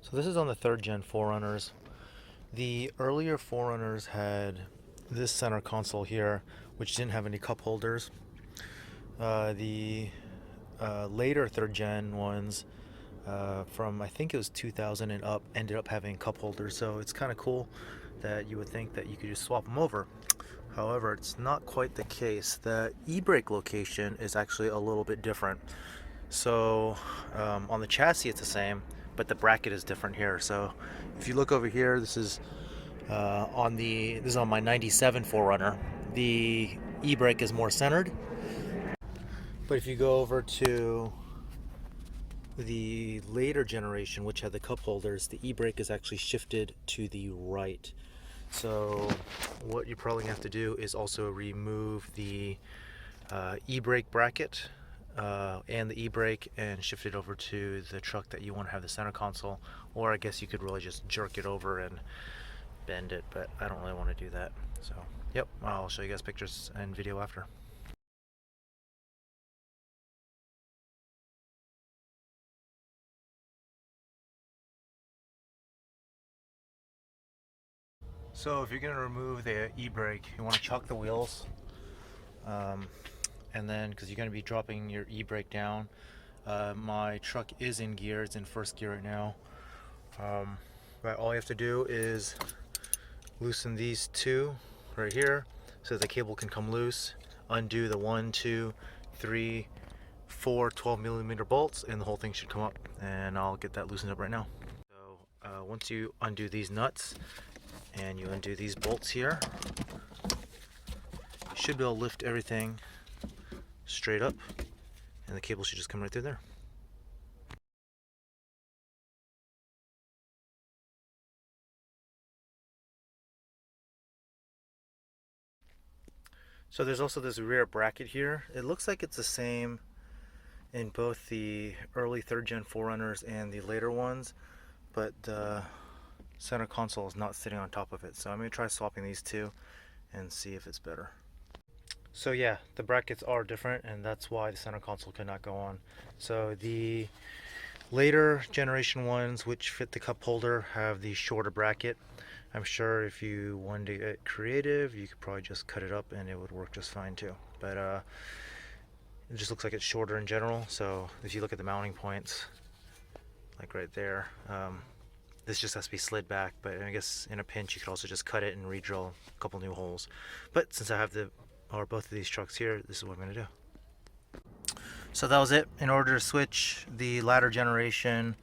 So this is on the third gen 4Runners. The earlier 4Runners had this center console here, which didn't have any cup holders. The later third gen ones, from I think it was 2000 and up, ended up having cup holders. So it's kind of cool that you would think that you could just swap them over. However, it's not quite the case. The e-brake location is actually a little bit different. So on the chassis it's the same, but the bracket is different here. So if you look over here, this is on my 97 4Runner. The e-brake is more centered, but if you go over to the later generation, which had the cup holders, the e-brake is actually shifted to the right. So what you're probably gonna have to do is also remove the e-brake bracket and the e-brake and shift it over to the truck that you want to have the center console, or I guess you could really just jerk it over and bend it, but I don't really want to do that. So yep, I'll show you guys pictures and video after. So if you're going to remove the e-brake, you want to chuck the wheels, and then because you're going to be dropping your e-brake down. My truck is in gear, it's in first gear right now. But all you have to do is loosen these two right here so the cable can come loose, undo the 1, 2, 3, 4 12mm bolts, and the whole thing should come up, and I'll get that loosened up right now. So once you undo these nuts and you undo these bolts here, you should be able to lift everything straight up, and the cable should just come right through there. So there's also this rear bracket here. It looks like it's the same in both the early third gen 4Runners and the later ones, but the center console is not sitting on top of it. So I'm going to try swapping these two and see if it's better. So yeah, the brackets are different, and that's why the center console could not go on. So the later generation ones, which fit the cup holder, have the shorter bracket. I'm sure if you wanted to get creative, you could probably just cut it up and it would work just fine too. But it just looks like it's shorter in general. So if you look at the mounting points, like right there, this just has to be slid back. But I guess in a pinch, you could also just cut it and re-drill a couple new holes. But since I have both of these trucks here, this is what I'm gonna do. So that was it. In order to switch the latter generation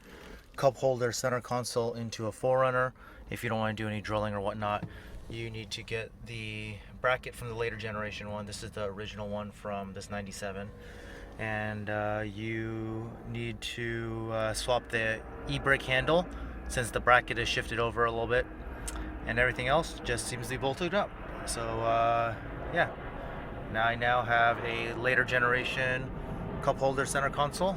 cup holder center console into a 4Runner, if you don't want to do any drilling or whatnot, you need to get the bracket from the later generation one. This is the original one from this 97, and you need to swap the e-brake handle, since the bracket is shifted over a little bit, and everything else just seems to be bolted up. So yeah, I now have a later generation cup holder center console,